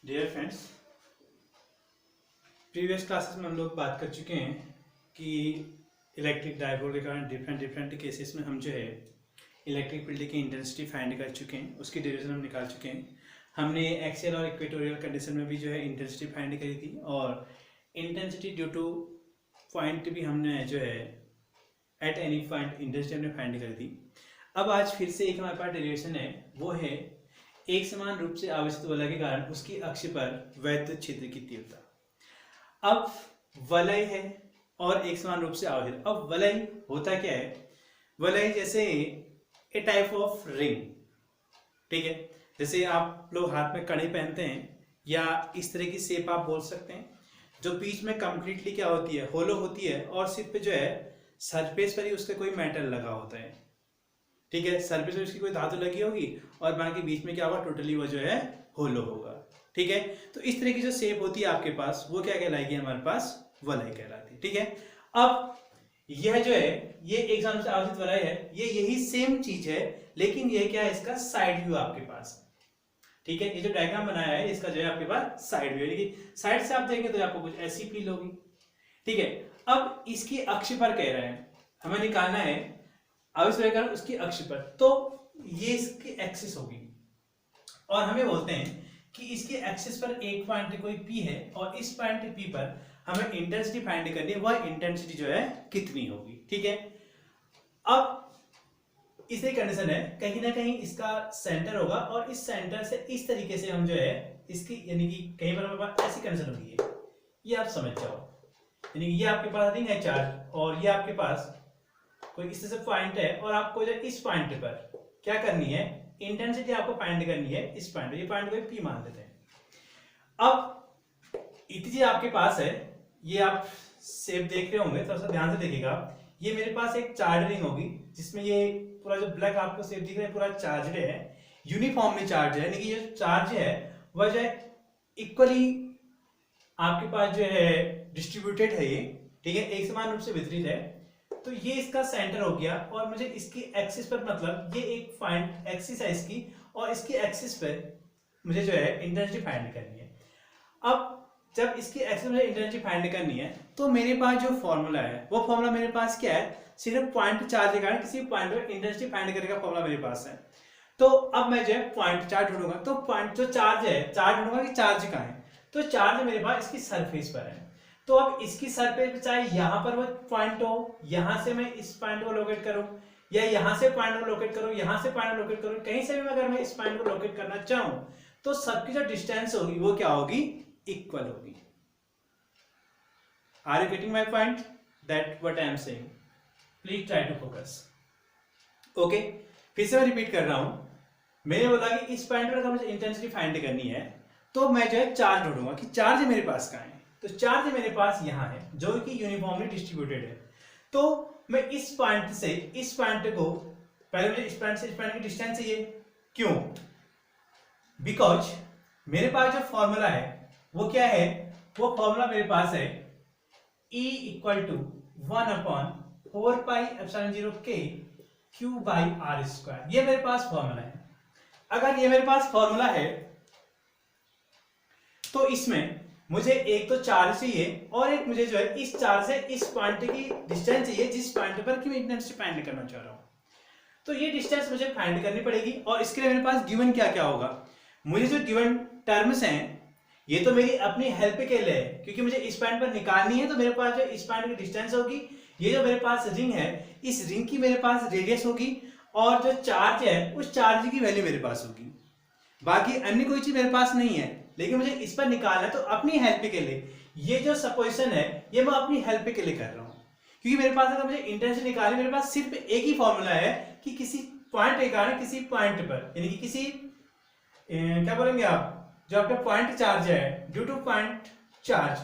Dear friends, previous classes में हम लोग बात कर चुके हैं कि इलेक्ट्रिक डायपोल के कारण डिफरेंट केसेस में हम जो है इलेक्ट्रिक फील्ड की इंटेंसिटी फाइंड कर चुके हैं, उसकी ड्यूरेशन हम निकाल चुके हैं। हमने एक्सियल और इक्वेटोरियल कंडीशन में भी जो है इंटेंसिटी फाइंड करी थी और इंटेंसिटी ड्यू टू पॉइंट भी हमने जो है एट एनी पॉइंट इंटेंसिटी हमने फाइंड करी थी। अब आज फिर से एक हमारे पास डेरिवेशन है, वो है एक समान रूप से आवेशित वलय के कारण उसकी अक्ष पर वैद्युत क्षेत्र की तीव्रता। अब वलय है और एक समान रूप से आवेशित। अब वलय होता क्या है? वलय जैसे ए टाइप ऑफ रिंग, ठीक है। जैसे आप लोग हाथ में कड़ी पहनते हैं या इस तरह की शेप आप बोल सकते हैं, जो बीच में कंप्लीटली क्या होती है, होलो होती है और सिर्फ पे जो है सरफेस पर ही उसका कोई मेटल लगा होता है, ठीक है। सरफेस पर उसकी कोई धातु लगी होगी और बाकी बीच में क्या होगा, टोटली वो जो है होलो होगा, ठीक है। तो इस तरह की जो शेप होती है आपके पास, वो क्या कहलाएगी? हमारे पास वलय कहलाती है, ठीक है। अब यह जो है ये एक समान से आवेशित वलय है, ये यही सेम चीज है, लेकिन ये क्या है, इसका साइड व्यू आपके पास, ठीक है। ये जो डायग्राम बनाया है इसका जो है आपके पास साइड व्यू, यानी कि साइड से आप देखेंगे तो आपको कुछ ऐसी फील होगी, ठीक है। अब इसकी अक्ष पर कह रहे हैं हमें निकालना है आवेशित वलय उसकी अक्ष पर, तो ये इसकी एक्सिस होगी और हमें बोलते हैं कि इसके एक्सिस पर एक पॉइंट कोई P है और इस पॉइंट P पर हमें इंटेंसिटी फाइंड करनी है, वह इंटेंसिटी जो है कितनी होगी, ठीक है। अब इसे कंडीशन है, कहीं ना कहीं इसका सेंटर होगा और इस सेंटर से इस तरीके से हम जो है इसकी, यानी कि कहीं पर हमारे पास ऐसी कंडीशन होगी है, ये आप समझ जाओ, यानी कि ये आपके पास रिंग है चार्ज और ये आपके पास कोई इस तरह से पॉइंट है और आपको जो इस पॉइंट पर क्या करनी है, इंटेंसिटी आपको फाइंड करनी है इस पॉइंट पे। ये पॉइंट को P मान लेते हैं। अब इतनी चीज आपके पास है, ये आप शेप देख रहे होंगे, थोड़ा सा ध्यान से देखिएगा। ये मेरे पास एक चार्ज रिंग होगी जिसमें ये पूरा जो ब्लैक आपको शेप दिख रहा है पूरा चार्ज है, यूनिफॉर्मली चार्ज है, यानी कि ये चार्ज है वह जो है इक्वली आपके पास जो है डिस्ट्रीब्यूटेड है, ये ठीक है, एक समान रूप से वितरित है। तो ये इसका सेंटर हो गया और मुझे इसकी एक्सिस पर, मतलब ये एक पॉइंट एक्सिस है इसकी, और इसकी एक्सिस पर मुझे जो है इंटेंसिटी फाइंड करनी है। अब जब इसकी एक्सिस में इंटेंसिटी फाइंड करनी है तो मेरे पास जो फॉर्मूला है वो फॉर्मूला मेरे पास क्या है, सिर्फ पॉइंट चार्ज के कारण किसी पॉइंट पर इंटेंसिटी फाइंड करने का फॉर्मूला मेरे पास है। तो अब मैं जो है पॉइंट चार्ज ढूंढूंगा, तो पॉइंट जो चार्ज है, चार्ज ढूंढूंगा कि चार्ज कहाँ है, तो चार्ज मेरे पास इसकी सरफेस पर है। तो अब इसकी सरफेस पे चाहे यहां पर वो पॉइंट हो, यहां से मैं इस पॉइंट को लोकेट करूं या यहां से पॉइंट को लोकेट करूं, यहां से पॉइंट को लोकेट करूं, कहीं से भी अगर मैं इस पॉइंट को लोकेट करना चाहूं तो सबकी जो डिस्टेंस होगी वो क्या होगी, इक्वल होगी। Are you getting my point? That what I am saying, please try to focus. Okay, फिर से मैं रिपीट कर रहा हूं। मैंने बोला कि इस पॉइंट पर अगर मुझे इंटेंसिटी फाइंड करनी है तो मैं जो है चार्ज ढूंढूंगा कि चार्ज मेरे पास कहां है। तो चार्ज मेरे पास यहां है जो कि यूनिफॉर्मली डिस्ट्रीब्यूटेड है। तो मैं इस पॉइंट से इस पॉइंट को, पहले मुझे इस पॉइंट से इस पॉइंट की डिस्टेंस चाहिए, क्यों? बिकॉज मेरे पास जो फॉर्मूला है वो क्या है, वो फॉर्मूला मेरे पास है E = 1/4πε0k Q/r²। ये मेरे पास फॉर्मूला है। अगर ये मेरे पास फॉर्मूला है तो इसमें मुझे एक तो चार्ज चाहिए और एक मुझे जो है इस चार्ज से इस पॉइंट की डिस्टेंस चाहिए जिस पॉइंट पर कि मैं इंटेंसिटी फाइंड करना चाह रहा हूं। तो ये डिस्टेंस मुझे फाइंड करनी पड़ेगी और इसके लिए मेरे पास गिवन क्या क्या होगा, मुझे जो गिवन टर्म्स हैं ये तो मेरी अपनी हेल्प के लिए है, क्योंकि मुझे इस पॉइंट पर निकालनी है। तो मेरे पास जो इस पॉइंट की डिस्टेंस होगी, ये जो मेरे पास रिंग है इस रिंग की मेरे पास रेडियस होगी और जो चार्ज है उस चार्ज की वैल्यू मेरे पास होगी। बाकी अन्य कोई चीज मेरे पास नहीं है, लेकिन मुझे इस पर निकालना है। तो अपनी हेल्प के लिए ये जो सपोजिशन है ये मैं अपनी हेल्प के लिए कर रहा हूं, क्योंकि मेरे पास अगर मुझे इंटेंसिटी निकालनी, मेरे पास सिर्फ एक ही फॉर्मूला है कि किसी पॉइंट के कारण किसी पॉइंट पर, यानी कि किसी क्या बोलेंगे आप, जो आपका पॉइंट चार्ज है, due two point charge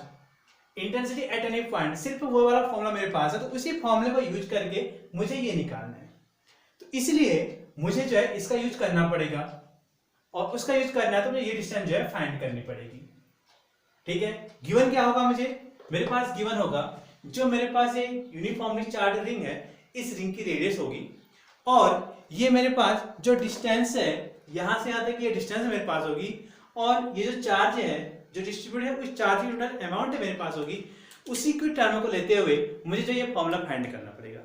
intensity at any point, सिर्फ वो वाला फॉर्मूला मेरे पास है। तो उसी फॉर्मूले को यूज करके मुझे ये निकालना है। तो इसलिए मुझे जो है इसका यूज करना पड़ेगा और उसका यूज करना है तो मुझे ये डिस्टेंस जो है फाइंड करनी पड़ेगी, ठीक है। गिवन क्या होगा मुझे, मेरे पास गिवन होगा जो मेरे पास ये यूनिफॉर्मली चार्ज रिंग है, इस रिंग की रेडियस होगी और ये मेरे पास जो डिस्टेंस है यहां से यहां तक ये डिस्टेंस मेरे पास होगी और ये जो चार्ज है जो डिस्ट्रीब्यूट है उस चार्ज की टोटल अमाउंट मेरे पास होगी, उसी की टर्म को लेते हुए मुझे जो ये फॉर्मूला फाइंड करना पड़ेगा,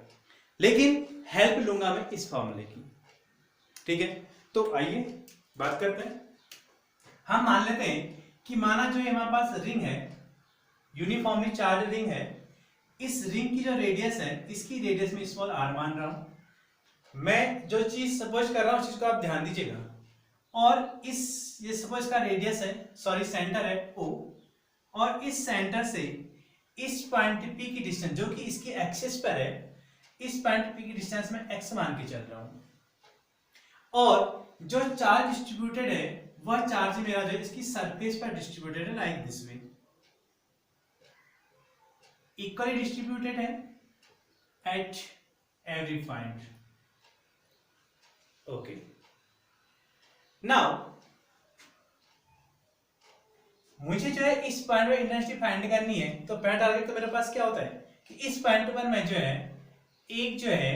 लेकिन हेल्प लूंगा मैं इस फॉर्मूले की। ठीक है, तो आइए बात करते हैं। हम मान लेते हैं कि माना जो हमारे पास रिंग है, यूनिफॉर्मली चार्ज रिंग है, इस रिंग की जो रेडियस है, इसकी रेडियस में स्मॉल r मान रहा हूं। मैं जो चीज सपोज कर रहा हूं उस चीज को आप ध्यान दीजिएगा। और ये सपोज का रेडियस है, सॉरी सेंटर है O, और इस सेंटर से इस पॉइंट P की डिस्टेंस जो कि इसकी एक्सिस पर है, इस पॉइंट P की डिस्टेंस में x मान के चल रहा हूं। और जो चार्ज डिस्ट्रीब्यूटेड है वह चार्ज मेरा जो है इसकी सरफेस पर डिस्ट्रीब्यूटेड है like this way, equally distributed है at every point. Okay, now मुझे जो है इस पॉइंट पर इंटेंसिटी फाइंड करनी है, तो पहला टारगेट तो मेरे पास क्या होता है कि इस पॉइंट पर मैं जो है एक जो है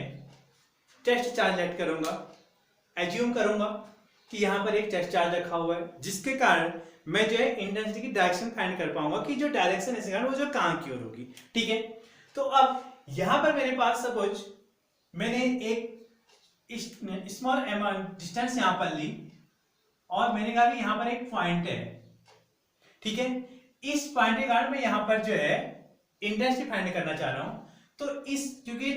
टेस्ट चार्ज ऐड करूंगा, एज्यूम करूंगा कि यहां पर एक टेस्ट चार्ज रखा हुआ है, जिसके कारण मैं जो है इंटेंसिटी की डायरेक्शन फाइंड कर पाऊंगा कि जो डायरेक्शन है वो जो कहां की ओर होगी। ठीक है, तो अब यहां पर मेरे पास सपोज मैंने एक स्मॉल अमाउंट डिस्टेंस यहां पर ली और मैंने कहा कि यहां पर एक पॉइंट है। ठीक है, इस पॉइंट के कारण मैं यहां पर जो है इंटेंसिटी फाइंड करना चाह रहा हूं। तो इस क्योंकि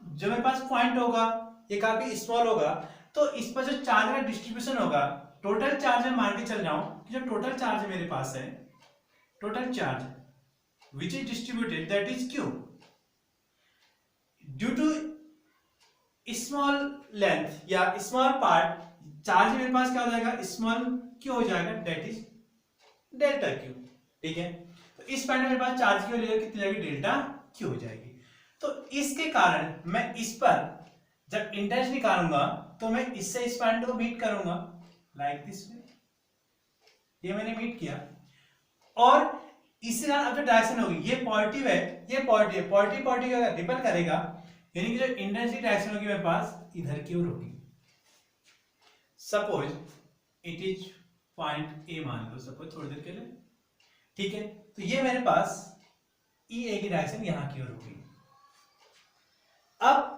जो मेरे पास पॉइंट होगा ये काफी स्मॉल होगा, तो इस पर जो चार्ज का डिस्ट्रीब्यूशन होगा, टोटल चार्ज मैं मान के चल रहा हूं कि जो टोटल चार्ज मेरे पास है, total charge which is distributed that is Q, due to small length या स्मॉल पार्ट चार्ज मेरे पास क्या हो जाएगा, स्मॉल Q हो जाएगा, दैट इज डेल्टा Q। ठीक है, तो इस पॉइंट में मेरे पास चार्ज की वैल्यू कितनी जाएगी, डेल्टा Q हो जाएगी। तो इसके कारण मैं इस पर जब इंटेंसिटी निकालूंगा तो मैं इससे इस पॉइंट को मीट करूंगा लाइक दिस वे, ये मैंने मीट किया। और इसी तरह अब जो डायरेक्शन होगी ये पॉजिटिव है, ये पॉजिटिव है, पॉजिटिव पॉजिटिव अगर रिपल करेगा यानी कि जो इंटेंसिटी डायरेक्शन होगी मेरे पास इधर की ओर होगी। Suppose it is point A मान लो सपोज थोड़ी देर के लिए। ठीक है, तो ये मेरे पास E A की डायरेक्शन यहां की ओर होगी। अब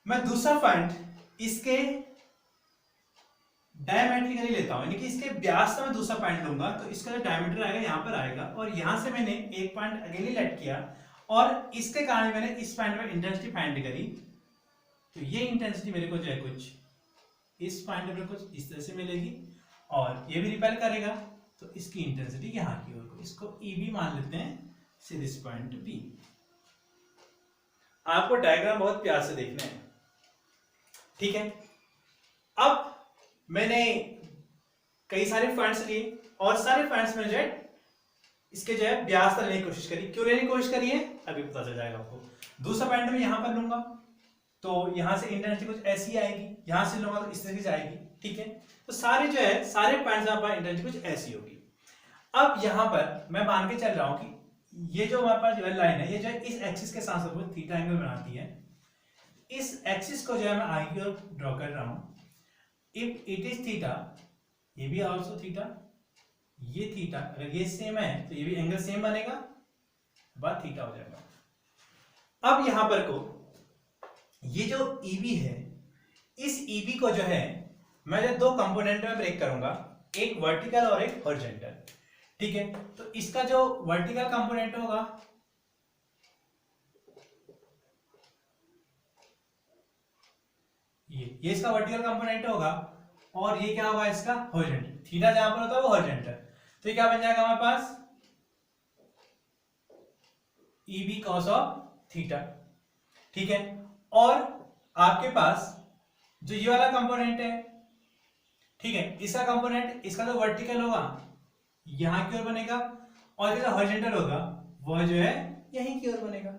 मैं दूसरा पॉइंट इसके डायमेट्रिकली लेता हूं, यानी कि इसके व्यास से मैं दूसरा पॉइंट लूंगा, तो इसका जो डायमीटर आएगा यहां पर आएगा, और यहां से मैंने एक पॉइंट अकेले लेट किया और इसके कारण मैंने इस पॉइंट पर इंटेंसिटी फाइंड करी। तो ये इंटेंसिटी मेरे को जो है कुछ इस पॉइंट पर कुछ इस तरह से मिलेगी और ये भी रिपेल करेगा, तो इसकी इंटेंसिटी यहां की ओर को, इसको EB मान लेते हैं से दिस पॉइंट B। आपको डायग्राम बहुत प्यार से देखना है। ठीक है, अब मैंने कई सारे पॉइंट्स लिए और सारे पॉइंट्स में जो है इसके जो है व्यास लेने की कोशिश करी। क्यों लेने की कोशिश करी है अभी पता चल जाएगा आपको। दूसरा पॉइंट में यहां पर लूंगा तो यहां से इंटेंसिटी कुछ ऐसी आएगी, यहां से लूंगा तो इस तरह की जाएगी। ठीक है, तो सारे जो है सारे पॉइंट्स यहां पर इंटेंसिटी कुछ ऐसी होगी। अब यहां पर मैं मान के चल रहा हूं कि ये जो हमारे पास जो लाइन है ये जो है इस एक्सिस के साथ सब थीटा एंगल बनाती है। इस एक्सिस को जो है मैं आगे की ओर ड्रॉ कर रहा हूं। इफ इट इज थीटा, ये भी आल्सो थीटा, ये थीटा, अगर ये सेम है तो ये भी एंगल सेम बनेगा, बात थीटा हो जाएगा। अब यहां पर को ये जो EB है, इस EB को जो है मैं जो दो कंपोनेंट में ब्रेक करूंगा, एक वर्टिकल और एक हॉरिजॉन्टल। ठीक है, तो इसका जो वर्टिकल कंपोनेंट होगा ये इसका वर्टिकल कंपोनेंट होगा और ये क्या होगा इसका हॉरिजॉन्टल। थीटा जहां पर होता है वो हॉरिजॉन्टल, तो ये क्या बन जाएगा हमारे पास EB cos ऑफ थीटा। ठीक है, और आपके पास जो ये वाला कंपोनेंट है, ठीक है, इसका कंपोनेंट इसका जो वर्टिकल होगा यहां की ओर बनेगा और जो हॉरिजॉन्टल होगा वह जो है यहीं की ओर बनेगा।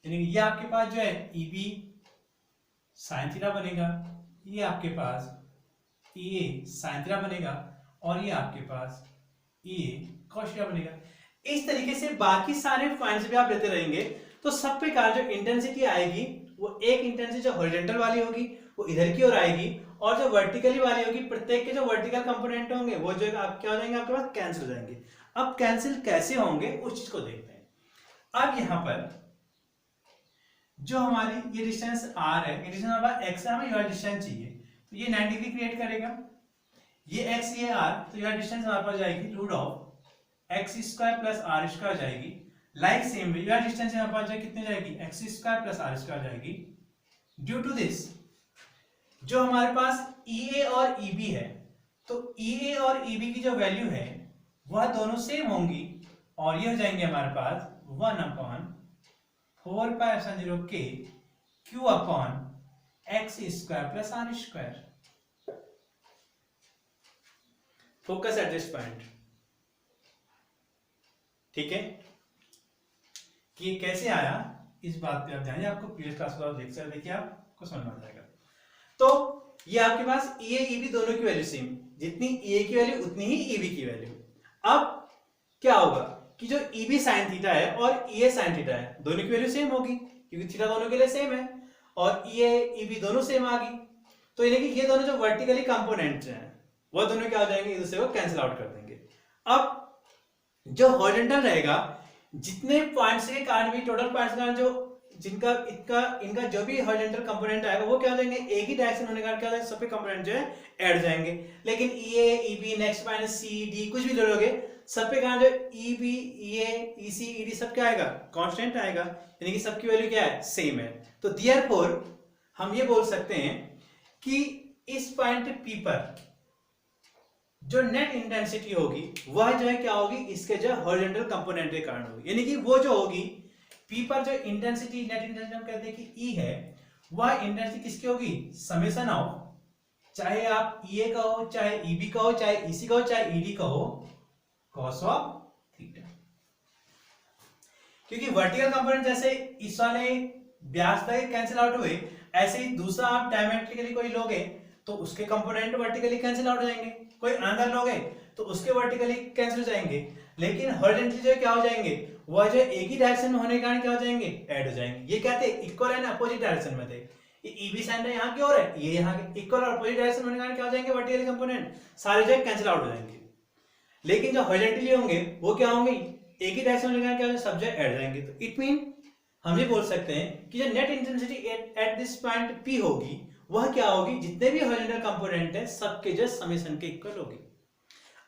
यानी ये आपके पास जो है EB sin थीटा बनेगा, ये आपके पास EA sin थीटा बनेगा और ये आपके पास EA cos थीटा बनेगा। इस तरीके से बाकी सारे पॉइंट्स भी आप लेते रहेंगे तो सब प्रकार जो इंटेंसिटी आएगी वो एक इंटेंसिटी जो हॉरिजॉन्टल वाली होगी वो इधर की ओर आएगी और जो वर्टिकली वाली होगी, प्रत्येक के जो वर्टिकल कंपोनेंट होंगे वो जो आप क्या हो जाएंगे, आपके पास कैंसिल हो जाएंगे। अब कैंसिल कैसे होंगे उस चीज को देखते हैं। अब यहाँ पर जो हमारी ये डिस्टेंस r है, ये डिस्टेंस हमारा x है, हमें यह डिस्टेंस चाहिए, तो ये 90 डिग्री क्रिएट करेगा। ये x ये r, तो यह डिस्टेंस हमारे पास जाएगी root of x square plus r square जाएगी। लाइक सेम वे यह डिस्टेंस हमारे पास जाए कितनी जाएगी, x square plus r square जाएगी। ड्यू टू दिस जो हमारे पास EA और EB है, तो EA और EB की जो वैल्यू है वह दोनों सेम होंगी, और ये हो जाएंगे हमारे पास 1/4π0 k q upon x square plus r square. Focus at this point, ठीक है, कि ये कैसे आया इस बात पे आप ध्यान, आपको प्रीवियस क्लास को आप देख सकते, देखिए आपको समझ में आ जाएगा। तो ये आपके पास EA EB दोनों की वैल्यू सेम, जितनी EA की वैल्यू उतनी ही EB की वैल्यू। अब क्या होगा कि जो EB sin थीटा है और EA sin थीटा है, दोनों की वैल्यू सेम होगी क्योंकि थीटा दोनों के लिए सेम है, और EA EB दोनों सेम आ गई, तो यानी कि ये दोनों जो वर्टिकली कंपोनेंट्स हैं वो दोनों क्या हो जाएंगे, एक दूसरे को कैंसिल आउट कर देंगे। अब जो हॉरिजॉन्टल रहेगा, जितने पॉइंट्स के कारण भी टोटल पॉइंट्स का जो जिनका इनका जो भी हॉरिजॉन्टल कंपोनेंट आएगा वो क्या हो जाएंगे, एक ही डायरेक्शन होने के कारण क्या हो जाएगा, सभी कंपोनेंट जो है ऐड जाएंगे। लेकिन EA EB next minus C D कुछ भी जोड़ोगे, सब पे कारण जो EB EA EC ED सब क्या आएगा, कांस्टेंट आएगा, यानी कि सबकी वैल्यू क्या है, सेम है। तो देयरफॉर हम ये बोल सकते हैं कि इस पॉइंट P पर जो नेट इंटेंसिटी होगी वह जो है क्या होगी, इसके जो हॉरिजॉन्टल कंपोनेंट के कारण होगी, यानी कि वो जो होगी P पर जो इंटेंसिटी, नेट इंटेंसिटी हम कहते हैं कि E है, वह इंटेंसिटी किसकी होगी, समेशन ऑफ, चाहे आप EA का हो, चाहे EB का हो, चाहे EC का हो, चाहे ED का हो, cos ऑफ थीटा। क्योंकि वर्टिकल कंपोनेंट जैसे इस वाले ब्याज तक कैंसिल आउट हुए, ऐसे ही दूसरा आप डायमेट्रिकली कोई लोगे तो उसके कंपोनेंट वर्टिकली कैंसिल आउट हो जाएंगे, कोई अनदर लोगे तो उसके वर्टिकली कैंसिल हो जाएंगे, लेकिन हॉरिजॉन्टली जो क्या हो जाएंगे, वह जो एक ही डायरेक्शन में होने के कारण क्या हो जाएंगे, ऐड हो जाएंगे। ये कहते हैं इक्वल एंड अपोजिट डायरेक्शन में थे, ये EB साइन है यहाँ की और है, ये यहाँ के, इक्वल और अपोजिट डायरेक्शन होने के कारण क्या हो जाएंगे, वर्टिकल कंपोनेंट सारे जो कैंसिल आउट हो जाएंगे। लेकिन जो हॉरिजॉन्टली होंगे वो क्या होंगे, एक ही डायरेक्शन होने के कारण क्या हो जाएंगे, सब जो ऐड हो जाएंगे। तो इट मीन हम ये बोल सकते हैं कि जो net intensity at this point P होगी वह क्या होगी, जितने भी हॉरिजॉन्टल कंपोनेंट है सबके जो समेशन के इक्वल होगी।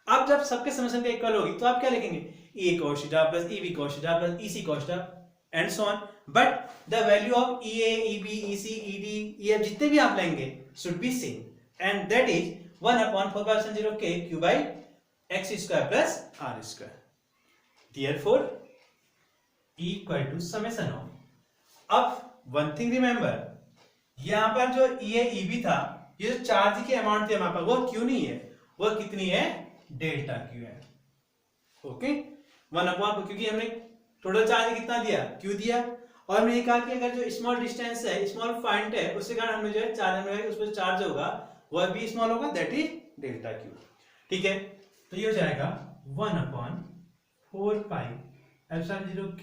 अब जब सबके समेशन के इक्वल होगी तो आप क्या लिखेंगे, A cos theta plus EB cos theta plus EC cos theta and so on, but the value of EA EB EC ED EF जितने भी आप लेंगे should be same, and that is 1/4π0 k q by x square plus r square. Therefore E equal to summation of. अब one thing remember, यहाँ पर जो EA EB था, ये जो चार्ज की अमाउंट थी हमारे पास, वो Q नहीं है, वो कितनी है, डेल्टा Q है। ओके 1/, क्योंकि हमने टोटल चार्ज कितना दिया, Q दिया, और मैंने कहा कि अगर जो स्मॉल डिस्टेंस है, स्मॉल पॉइंट है, उसके कारण हमें जो है चार्ज में उस पर चार्ज होगा वह भी स्मॉल होगा, दैट इज डेल्टा Q। ठीक है, तो ये हो जाएगा 1/4π0 k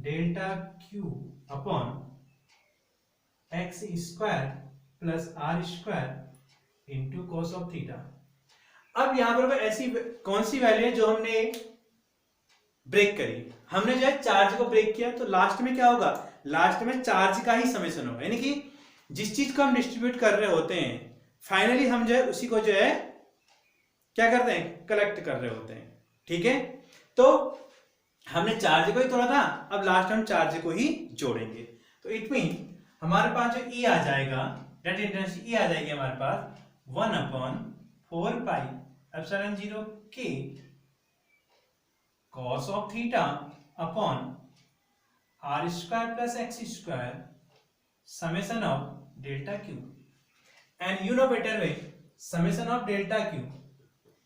delta Q upon x square plus r square into cos of theta. अब यहां पर ऐसी कौन सी वैल्यू है जो हमने ब्रेक करी, हमने जो है चार्ज को ब्रेक किया, तो लास्ट में क्या होगा, लास्ट में चार्ज का ही समेशन होगा, यानी कि जिस चीज को हम डिस्ट्रीब्यूट कर रहे होते हैं फाइनली हम जो है उसी को जो है क्या करते हैं, कलेक्ट कर रहे होते हैं। ठीक है, तो हमने चार्ज को ही तोड़ा था, अब लास्ट हम चार्ज को ही जोड़ेंगे, तो इट मीन हमारे पास जो E आ जाएगा, नेट इंटेंसिटी E आ जाएगी हमारे पास 1/4π0 k cos of theta upon r square plus x square summation of delta Q, and you know better way summation of delta Q,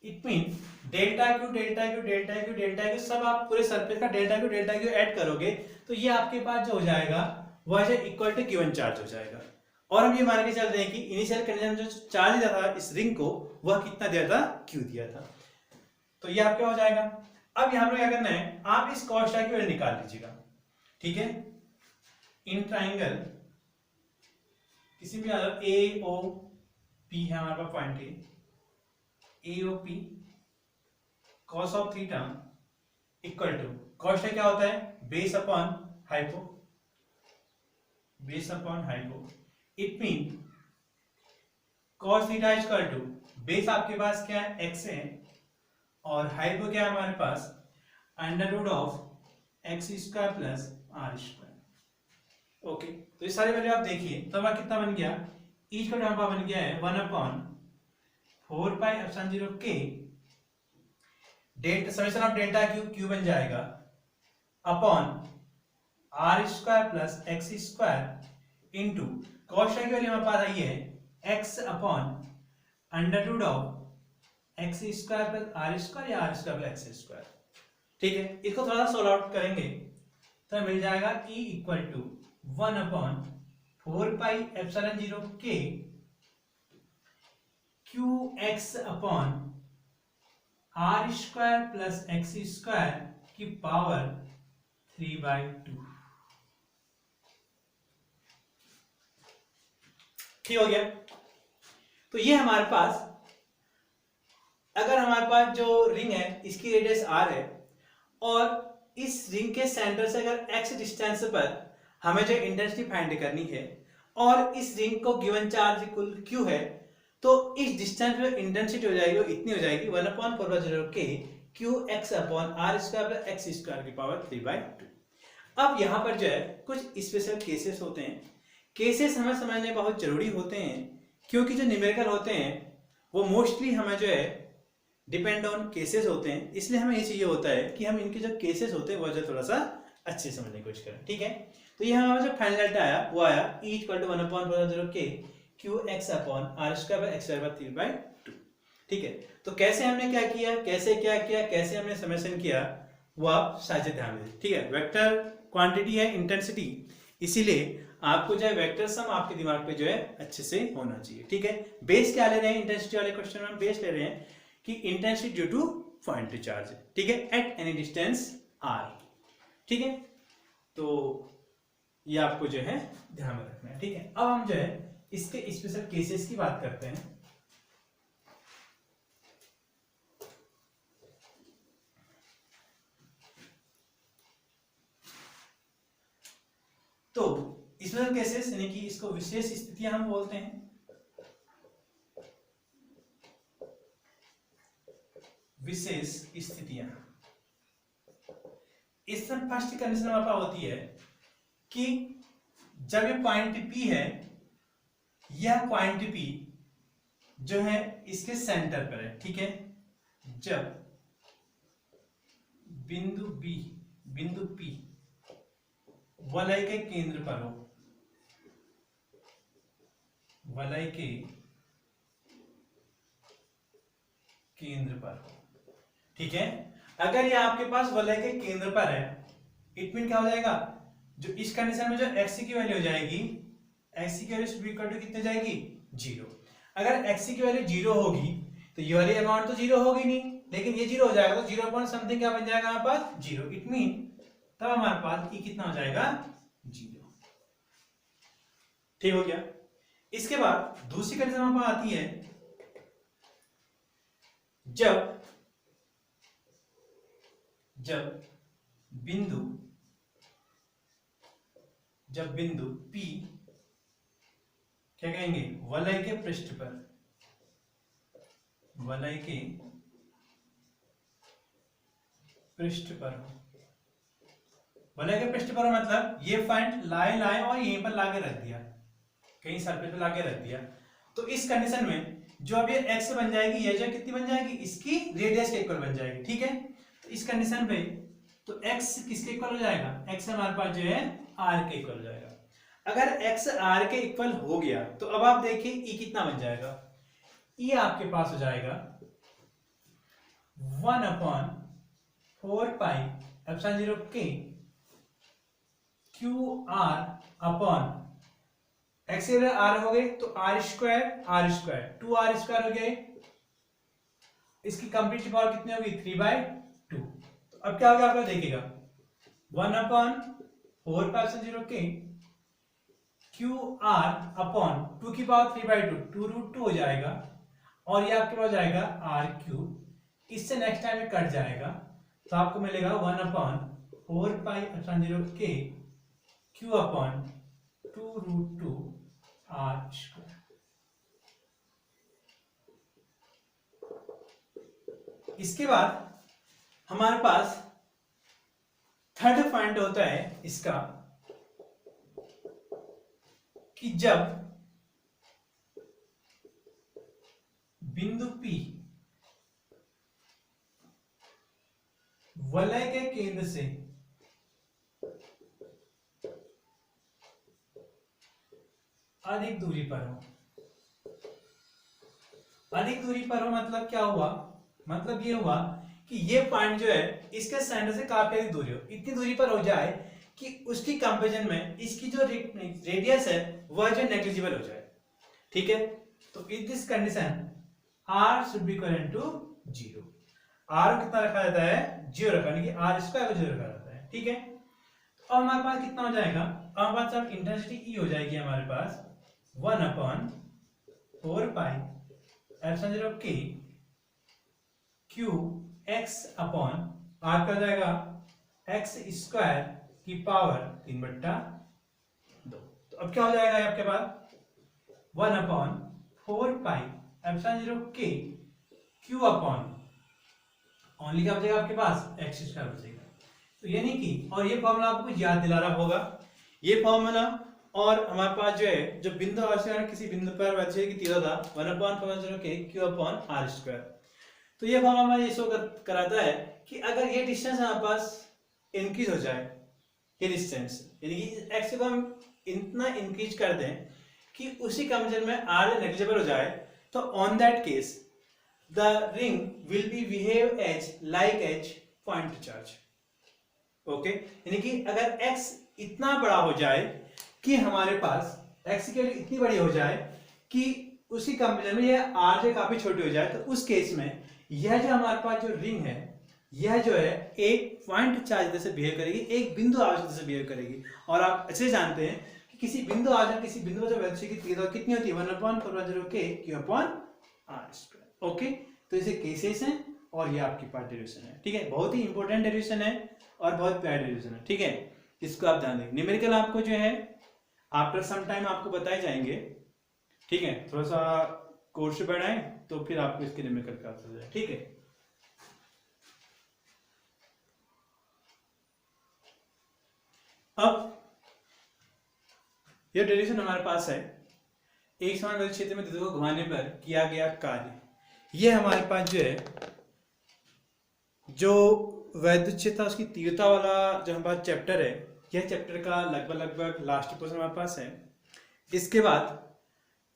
it mean delta Q delta Q delta Q delta Q सब आप पूरे surface का delta Q add करोगे तो ये आपके पास जो हो जाएगा वह जो इक्वल टू गिवन चार्ज हो जाएगा। और हम ये मान के चल रहे हैं कि इनिशियल कंडीशन जो चार्ज दिया था इस रिंग को वह कितना दिया था, Q दिया था, तो ये आपका हो जाएगा। अब यहाँ पर क्या करना है, आप इस cos की वैल्यू निकाल लीजिएगा। ठीक है, इन ट्राइंगल किसी भी A O P है हमारे पास point A O P cos of theta equal to, cos क्या होता है, base upon hypo, base upon hypo, it mean cos theta equal to, base आपके पास क्या है, एक्स है, और हाइपो क्या है हमारे पास, under root of X square plus R square. Okay, तो ये सारे वैल्यू आप देखिए तो हमारा कितना बन गया, ईच का हमारा बन गया है 1/4 पाई एप्सिलॉन 0 के delta summation of delta Q, Q बन जाएगा upon are square plus x square into cos की वैल्यू हमारे पास आई है X upon under root of X square plus R square या R square plus x square. ठीक है, इसको थोड़ा सा सोल्व आउट करेंगे तो मिल जाएगा E equal to 1/4 pi epsilon 0 k q x upon are square plus x square की पावर 3/2। ठीक हो गया। तो ये हमारे पास, अगर हमारे पास जो रिंग है इसकी रेडियस r है और इस रिंग के सेंटर से अगर x डिस्टेंस पर हमें जो इंटेंसिटी फाइंड करनी है और इस रिंग को गिवन चार्ज कुल q है, तो इस डिस्टेंस में इंटेंसिटी हो जाएगी, वो इतनी हो जाएगी 1/4 k q x upon are square plus x square की पावर 3/2। अब यहाँ पर जो है कुछ स्पेशल केसेस होते हैं, केसेस हमें समझने बहुत जरूरी होते हैं क्योंकि जो न्यूमेरिकल होते हैं वो मोस्टली हमें जो है डिपेंड ऑन केसेस होते हैं, इसलिए हमें ये चाहिए होता है कि हम इनके जो केसेस होते हैं वो जो थोड़ा सा अच्छे समझने की कोशिश करें। ठीक है, तो ये हमारा जो फाइनल डेल्टा आया वो आया E equal to 1/4 k q x upon are square by x square by 3/2। ठीक है, तो कैसे हमने क्या किया, कैसे हमने समेशन किया वो आप साझे ध्यान दें। ठीक है, वेक्टर क्वांटिटी है इंटेंसिटी, इसीलिए आपको जो है वेक्टर सम आपके दिमाग पे जो है अच्छे से होना चाहिए। ठीक है, बेस क्या ले रहे हैं इंटेंसिटी वाले क्वेश्चन में, बेस ले रहे हैं कि intensity due two point charge. ठीक है, एट एनी डिस्टेंस आर। ठीक है, तो ये आपको जो है ध्यान में रखना है। ठीक है, अब हम जो है इसके स्पेशल केसेस की बात करते हैं। तो स्पेशल केसेस यानी कि इसको विशेष स्थितियां हम बोलते हैं। विशेष स्थितियां, इसमें फर्स्ट कंडीशन हमारे पास होती है कि जब ये पॉइंट P है, यह पॉइंट P जो है इसके सेंटर पर है। ठीक है, जब बिंदु P वलय के केंद्र पर हो, वलय के केंद्र पर हो। ठीक है, अगर ये आपके पास वलय के केंद्र पर है, इट मीन क्या हो जाएगा, जो इस कंडीशन में जो x की वैल्यू हो जाएगी, x की वैल्यू इक्वल टू कितने जाएगी, 0। अगर x की वैल्यू 0 होगी तो ये वाली अमाउंट तो 0 होगी नहीं, लेकिन ये 0 हो जाएगा तो 0 पॉइंट समथिंग क्या बन जाएगा हमारे पास, 0। इट मीन तब हमारे पास e कितना हो जाएगा, 0। ठीक हो गया। इसके बाद दूसरी कंडीशन हमारे पास आती है जब बिंदु P क्या कहेंगे, वलय के पृष्ठ पर, वलय के पृष्ठ पर हो। वलय के पृष्ठ पर मतलब ये पॉइंट लाए और यहीं पर लाके रख दिया, कहीं सरफेस पे लाके रख दिया, तो इस कंडीशन में जो अब ये x बन जाएगी, ये जो कितनी बन जाएगी, इसकी रेडियस के इक्वल बन जाएगी। ठीक है, तो इस कंडीशन पे तो x किसके इक्वल हो जाएगा, x हमारे पास जो है r के इक्वल हो जाएगा। अगर x r के इक्वल हो गया तो अब आप देखिए e कितना बन जाएगा, e आपके पास हो जाएगा 1/4 pi epsilon 0 k q r upon x r हो गए तो आर स्क्वायर 2r² हो गया, इसकी कंप्लीट पावर कितनी होगी, 3/2। तो अब क्या होगा आप लोग देखिएगा, 1/4 pi epsilon 0 k q r upon 2 की पावर 3/2, 2√2 हो जाएगा, और ये आपके पास जाएगा आर क्यूब। इससे नेक्स्ट टाइम में कट जाएगा, तो आपको मिलेगा 1/4π0 k q upon 2√2 r square. इसके बाद हमारे पास थर्ड पॉइंट होता है इसका कि जब बिंदु P वलय के केंद्र से अधिक दूरी पर हो। अधिक दूरी पर हो मतलब क्या हुआ, मतलब ये हुआ कि ये पॉइंट जो है इसके सेंटर से काफी अधिक दूरी हो, इतनी दूरी पर हो जाए कि उसकी कंपैरिजन में इसकी जो रेडियस है वह जो नेग्लिजिबल हो जाए। ठीक है, तो in this condition r should be equal to 0। r कितना रखा जाता है, 0 रखा, यानी कि r स्क्वायर को 0 रखा जाता है। ठीक है, तो हमारे पास कितना हो जाएगा, हमारे पास अब इंटेंसिटी E हो जाएगी हमारे पास 1/4π0 k Q x upon r का जाएगा x स्क्वायर की पावर 3/2। तो अब क्या हो जाएगा आपके पास 1/4π0 k क्यू अपॉन ओनली क्या बचेगा आपके पास x स्क्वायर बचेगा। तो यानी कि, और ये फॉर्मूला आपको याद दिला रहा होगा, ये फॉर्मूला, और हमारे पास जो है जो बिंदु और किसी बिंदु पर वैसे की तीव्रता 1/4π0 k q upon r square. तो ये फॉर्मूला हमें ये शो कराता है कि अगर ये डिस्टेंस हमारे पास इंक्रीज हो जाए, ये डिस्टेंस यानी कि x को हम इतना इंक्रीज कर दें कि उसी कंपैरिजन में r नेग्लिजिबल हो जाए, तो on that case the ring will be behave as like as point charge. Okay, यानी कि अगर x इतना बड़ा हो जाए कि हमारे पास x की वैल्यू इतनी बड़ी हो जाए कि उसी कंपैरिजन में यह r से काफी छोटी हो जाए, तो उस केस में यह जो हमारे पास जो रिंग है यह जो है एक पॉइंट चार्ज जैसे बिहेव करेगी, एक बिंदु आवेश जैसे बिहेव करेगी। और आप अच्छे से जानते हैं कि किसी बिंदु आवेश किसी बिंदु पर जो वेलोसिटी की तीव्रता कितनी होती है 1/4π0 k q upon r square. Okay, तो इसे केसेस हैं और ये आपकी पार्ट डेरिवेशन है। ठीक है, बहुत ही इंपॉर्टेंट डेरिवेशन है और बहुत प्यारा डेरिवेशन है। ठीक है, इसको आप ध्यान देंगे। न्यूमेरिकल आपको जो है आफ्टर सम टाइम आपको बताए जाएंगे। ठीक है, थोड़ा सा कोर्स बढ़ाएं तो फिर आपको इसके न्यूमेरिकल क्लास हो जाए। ठीक है, अब यह डेरिवेशन हमारे पास है, एक समान वैद्युत क्षेत्र में द्विध्रुव को घुमाने पर किया गया कार्य। यह हमारे पास जो है जो वैद्युत क्षेत्र उसकी तीव्रता वाला जो हमारे पास चैप्टर है, यह चैप्टर का लगभग लास्ट पोर्शन हमारे पास है। इसके बाद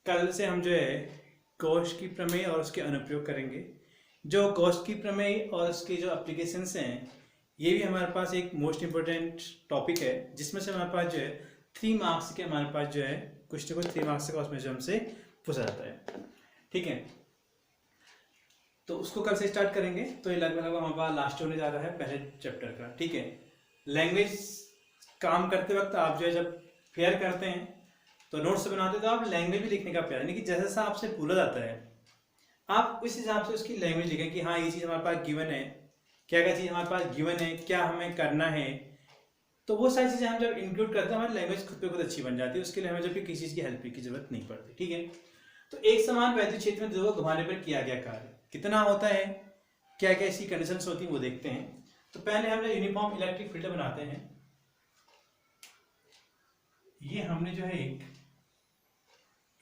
कल से हम जो है गॉस की प्रमेय और उसके अनुप्रयोग करेंगे। जो गॉस की प्रमेय और उसके जो एप्लीकेशंस हैं, ये भी हमारे पास एक मोस्ट इंपोर्टेंट टॉपिक है, जिसमें से हमारे पास जो है 3 मार्क्स के हमारे पास जो है कुछ ना कुछ 3 मार्क्स का उसमें जो हमसे पूछा जाता है। ठीक है, तो उसको कल से स्टार्ट करेंगे। तो ये लगभग हमारे पास लास्ट होने जा रहा है पहले चैप्टर का। ठीक है, लैंग्वेज काम करते वक्त आप जो है जब फेयर करते हैं तो नोट्स बनाते तो आप लैंग्वेज भी लिखने का प्यार, यानी कि जैसा आपसे पूछा जाता है आप उस हिसाब से उसकी लैंग्वेज लिखें कि हाँ ये चीज़ हमारे पास गिवन है, क्या क्या चीज़ हमारे पास गिवन है, क्या हमें करना है। तो वो सारी चीज़ें हम जब इंक्लूड करते हैं हमारी लैंग्वेज खुद पे खुद अच्छी बन जाती है। उसके लिए हमें जब भी किसी चीज़ की हेल्प की जरूरत नहीं पड़ती। ठीक है, तो एक समान वैद्युत क्षेत्र में द्विध्रुव को घुमाने पर किया गया कार्य कितना होता है, क्या क्या ऐसी कंडीशंस होती है वो देखते हैं। तो पहले हम यूनिफॉर्म इलेक्ट्रिक फील्ड बनाते हैं। ये हमने जो है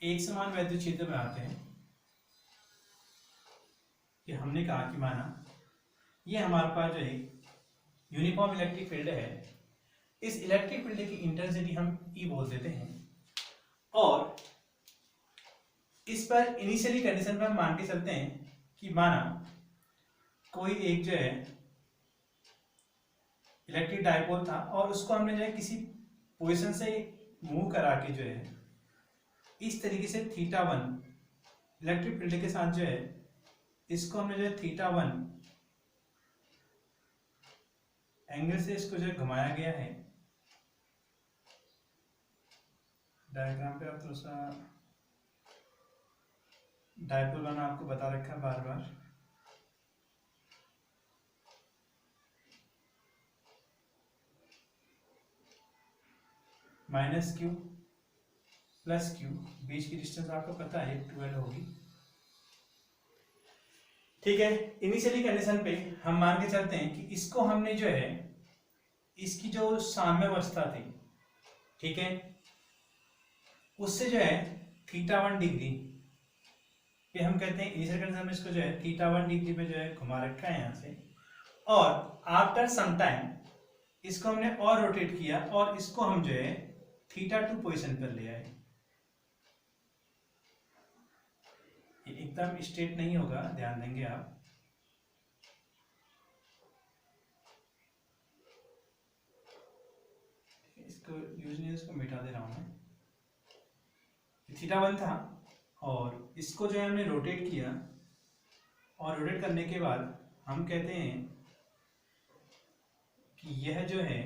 एक समान वैद्युत क्षेत्र बनाते हैं। कि हमने कहा कि माना ये हमारे पास जो है यूनिफॉर्म इलेक्ट्रिक फील्ड है, इस इलेक्ट्रिक फील्ड की इंटेंसिटी हम E बोल देते हैं, और इस पर इनिशियली कंडीशन पर हम मान के चलते हैं कि माना कोई एक जो है इलेक्ट्रिक डायपोल था और उसको हमने जो है किसी पोजीशन से मूव करा के जो है इस तरीके से θ1 इलेक्ट्रिक फील्ड के साथ जो है इसको हमने जो है θ1 एंगल से इसको जो है घुमाया गया है। डायग्राम पे आप थोड़ा सा डायपोल बना आपको बता रखा है बार बार। माइनस क्यू प्लस क्यू, बीच की डिस्टेंस आपको पता है 12 होगी। ठीक है, इनिशियली कंडीशन पे हम मान के चलते हैं कि इसको हमने जो है इसकी जो साम्यावस्था थी, ठीक है, उससे जो है θ1 डिग्री पे हम कहते हैं इनिशियल कंडीशन में इसको जो है θ1 डिग्री पे जो है घुमा रखा है यहाँ से, और आफ्टर सम टाइम इसको हमने और रोटेट किया और इसको हम जो है θ2 पोजीशन पर ले आए। ये एकदम स्ट्रेट नहीं होगा, ध्यान देंगे आप। इसको यूज नहीं, इसको मिटा दे रहा हूं मैं। θ1 था और इसको जो है हमने रोटेट किया, और रोटेट करने के बाद हम कहते हैं कि यह जो है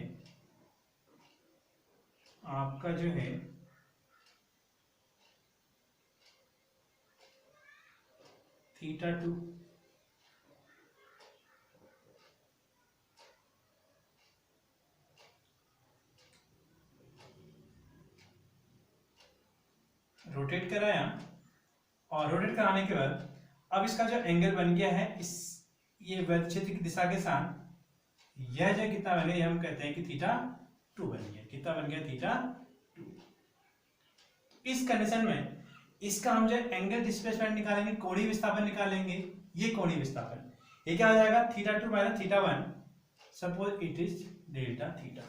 आपका जो है θ2 रोटेट कराया, और रोटेट कराने के बाद अब इसका जो एंगल बन गया है इस ये वृत्त क्षेत्र की दिशा के साथ, यह जो कितना बन गया हम कहते हैं कि θ2 बन गया। कितना बन गया? θ2। इस कंडीशन में इसका हम जो एंगल डिस्प्लेसमेंट निकालेंगे, कोणीय विस्थापन निकालेंगे। ये कोणीय विस्थापन, ये क्या हो जाएगा? θ2 minus θ1, suppose it is delta theta.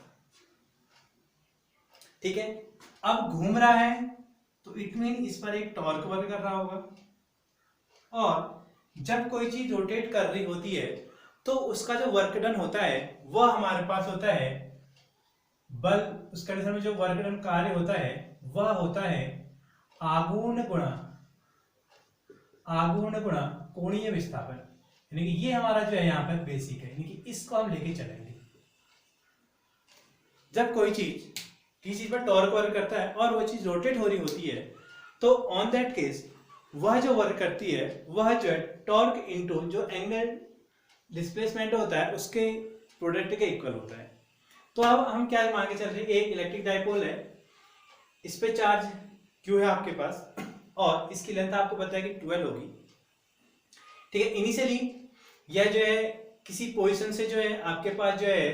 ठीक है, अब घूम रहा है तो इट मीन इस पर एक टॉर्क वर्क कर रहा होगा, और जब कोई चीज रोटेट कर रही होती है तो उसका जो वर्क डन होता है वह हमारे पास होता है बल। उस कंडीशन में जो वर्क डन कार्य होता है वह होता है आघूर्ण गुणा कोणीय विस्थापन। यानी कि ये हमारा जो है यहाँ पर बेसिक है, यानी कि इसको हम लेके चलेंगे। जब कोई चीज किसी चीज पर टॉर्क वर्क करता है और वो चीज रोटेट हो रही होती है, तो ऑन दैट केस वह जो वर्क करती है वह जो है टॉर्क इनटू जो एंगल डिस्प्लेसमेंट होता है उसके प्रोडक्ट के इक्वल होता है। तो अब हम क्या मान के चल रहे हैं, एक इलेक्ट्रिक डाइपोल है, इस पे चार्ज Q है आपके पास, और इसकी लेंथ आपको पता है कि 12 होगी। ठीक है, इनिशियली यह जो है किसी पोजीशन से जो है आपके पास जो है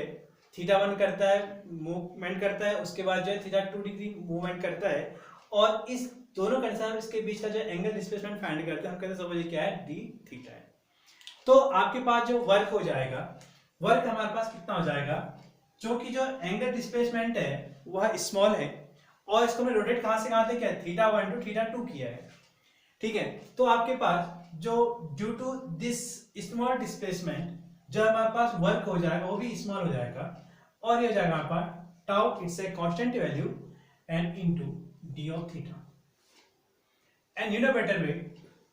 θ1 करता है, मूवमेंट करता है, उसके बाद जो है θ2 डिग्री मूवमेंट करता है, और इस दोनों कंडीशन इसके बीच का जो एंगल डिस्प्लेसमेंट फाइंड करते हैं, हम कहते हैं सपोज ये क्या है, d थीटा है। तो आपके पास जो वर्क हो जाएगा, वर्क हमारे पास कितना हो जाएगा, जो कि जो एंगल डिस्प्लेसमेंट है वह स्मॉल है, और इसको हमने रोटेट कहां से कहां तक किया है, θ1 टू θ2 किया है। ठीक है, तो आपके पास जो due to this small displacement जो हमारे पास वर्क हो जाएगा वो भी स्मॉल हो जाएगा, और ये हो जाएगा आपका tau, it's a constant value, and into d of theta. And you know better way,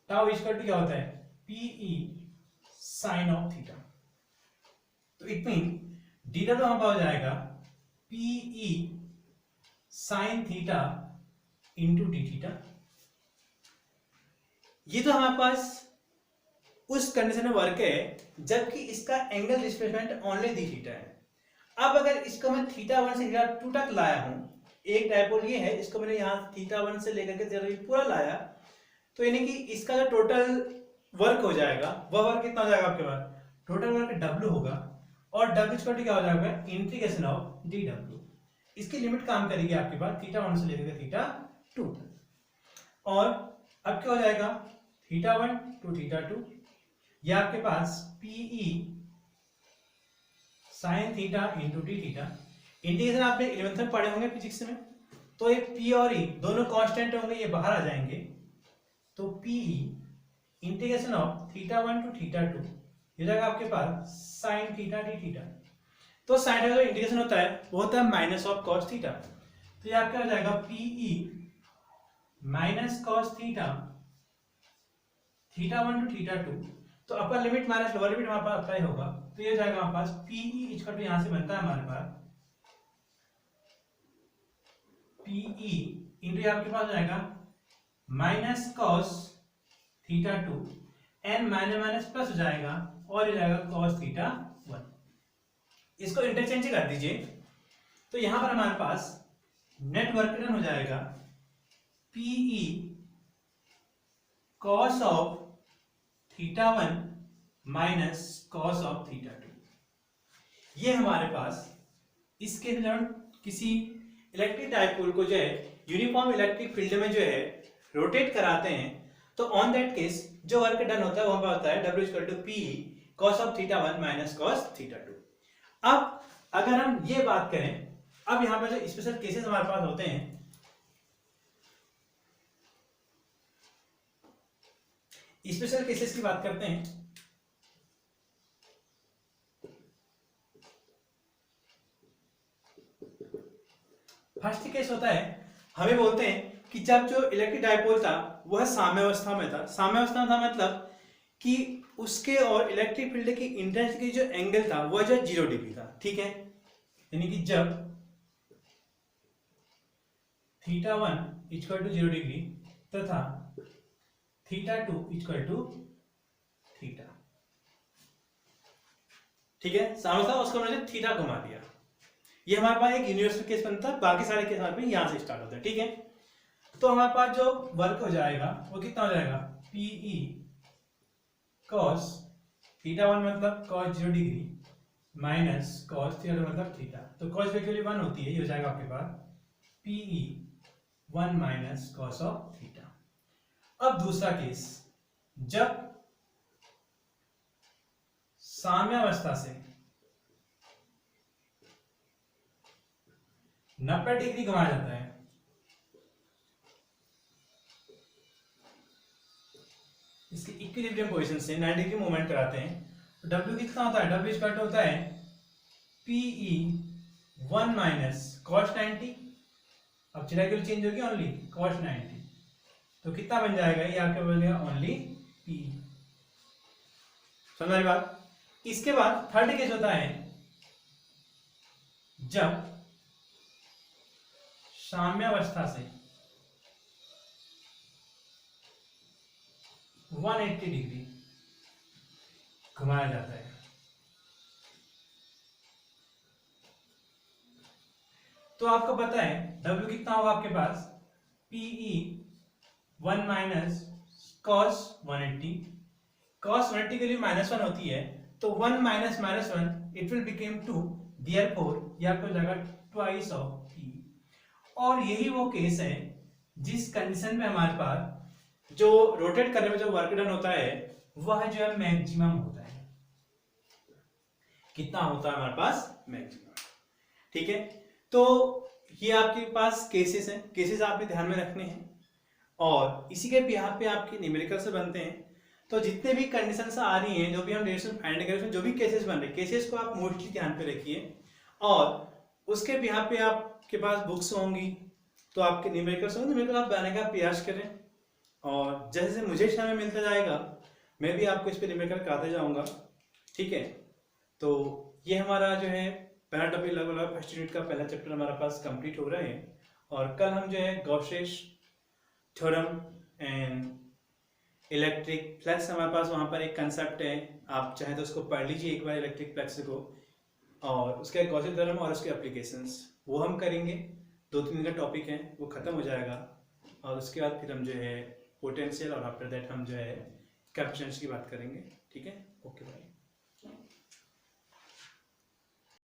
tau equal to क्या होता है, pe साइन ऑफ थीटा। तो इट मीन डीटा तो हमारा हो जाएगा pe sine theta into d theta. ये तो हमारे पास उस कंडीशन में वर्क है जबकि इसका angle displacement only D theta है। अब अगर इसको मैं θ1 से θ2 तक लाया हूं, एक डायपोल ये है, इसको मैंने यहाँ θ1 से लेकर के पूरा लाया, तो यानी कि इसका जो टोटल वर्क हो जाएगा वह वर्क कितना हो जाएगा आपके पास, टोटल वर्क W होगा, और W इक्वल क्या हो जाएगा, इंटीग्रेशन ऑफ dW। इसकी लिमिट काम करेगी आपके पास θ1 से लेकर θ2 तक, और अब क्या हो जाएगा θ1 टू θ2, यह आपके पास pe sine theta into d theta. Integration आपने 11th में पढ़े होंगे फिजिक्स में, तो ये p और e दोनों कांस्टेंट होंगे, ये बाहर आ जाएंगे, तो pe इंटीग्रेशन ऑफ θ1 टू θ2 ये जाएगा आपके पास साइन थीटा डी थीटा। तो साइन का जो इंटीग्रेशन होता है वो होता है माइनस ऑफ कॉस थीटा, तो ये आपका हो जाएगा pe minus cos theta θ1 to θ2। तो upper limit minus lower limit हमारे पास अप्लाई होगा, तो ये जाएगा हमारे पास pe इक्वल टू यहां से बनता है हमारे पास pe इंटू आपके पास हो जाएगा minus cos theta 2 and minus minus plus हो जाएगा और हो जाएगा कॉस थीटा 1। इसको इंटरचेंज कर दीजिए तो यहां पर हमारे पास नेट वर्क डन हो जाएगा PE cos of theta 1 minus cos of theta 2। ये हमारे पास इसके दौरान किसी इलेक्ट्रिक डाइपोल को जो है यूनिफॉर्म इलेक्ट्रिक फील्ड में जो है रोटेट कराते हैं तो ऑन दैट केस जो वर्क डन होता है वो होता है W equal to p cos of theta 1 minus cos theta 2। अब अगर हम ये बात करें, अब यहां पर जो स्पेशल केसेस हमारे पास होते हैं, स्पेशल केसेस की बात करते हैं। फर्स्ट केस होता है, हमें बोलते हैं कि जब जो इलेक्ट्रिक डाइपोल था वह साम्यावस्था में था। साम्यावस्था था मतलब कि उसके और इलेक्ट्रिक फील्ड की इंटेंसिटी जो एंगल था वह जो 0 डिग्री था, ठीक है। यानी कि जब थीटा 1 इक्वल टू 0 डिग्री तथा थीटा 2 इक्वल टू थीटा, ठीक है, साम्यावस्था उसको मैंने थीटा घुमा दिया। ये हमारे पास एक यूनिवर्सल केस बनता है, बाकी सारे केस हमारे पास यहां से स्टार्ट होते हैं, ठीक है। तो हमारे पास जो वर्क हो जाएगा वो कितना हो जाएगा पीई कॉस थीटा 1 मतलब cos 0 degree minus cos theta 2 मतलब थीटा। तो कॉस वैल्यू 1 होती है, ये हो जाएगा आपके पास PE 1 minus cos of theta. अब दूसरा केस, जब साम्यावस्था से 90 डिग्री घुमाया जाता है, इसके इक्विलिब्रियम पोजीशन से 90 डिग्री मूवमेंट कराते हैं तो W कितना होता है, W इक्वल टू होता है PE 1 माइनस कॉस 90। अब चिराई की चेंज होगी ओनली कॉस 90, तो कितना बन जाएगा ये आपके बोलेगा ओनली P। समझ रही बात। इसके बाद थर्ड केस होता है जब साम्यावस्था से 180 डिग्री घुमाया जाता है। तो आपको पता है W कितना होगा आपके पास PE 1 माइनस कॉस 180। कॉस 180 के लिए -1 होती है तो 1 minus -1 it will became 2, therefore ये आपको जाएगा ट्वाइस ऑफ P। और यही वो केस है जिस कंडीशन में हमारे पास जो रोटेट करने में जो वर्क डन होता है वह जो है मैक्सिमम होता है। कितना होता है हमारे पास मैक्सिमम, ठीक है। तो ये आपके पास केसेस हैं, केसेस आपने ध्यान में रखने हैं और इसी के बिहाफ पे आपके न्यूमेरिकल से बनते हैं। तो जितने भी कंडीशंस आ रही हैं, जो भी हम डेरिवेशन फाइंड कर रहे हैं, जो भी केसेस बन रहे हैं, केसेस को आप मोस्टली ध्यान पे रखिए और उसके बिहाफ पे आपके पास बुक्स होंगी तो आपके न्यूमेरिकल्स होंगे, न्यूमेरिकल आप बनाने का प्रयास करें और जैसे मुझे समय मिलता जाएगा मैं भी आपको इस पर न्यूमेरिकल कराते जाऊंगा, ठीक है। तो ये हमारा जो है पहला टॉपिक लगभग फर्स्ट यूनिट का पहला चैप्टर हमारा पास कंप्लीट हो रहा है और कल हम जो है Gauss's theorem and electric flux हमारे पास वहाँ पर एक कंसेप्ट है, आप चाहे तो उसको पढ़ लीजिए एक बार इलेक्ट्रिक फ्लक्स को, और उसके गॉसेस थ्योरम और उसके एप्लीकेशंस वो हम करेंगे। 2-3 दिन का टॉपिक है वो ख़त्म हो जाएगा और उसके बाद फिर हम जो है पोटेंशियल और आफ्टर दैट हम जो है कैपेसिटेंस की बात करेंगे, ठीक है। Okay bye.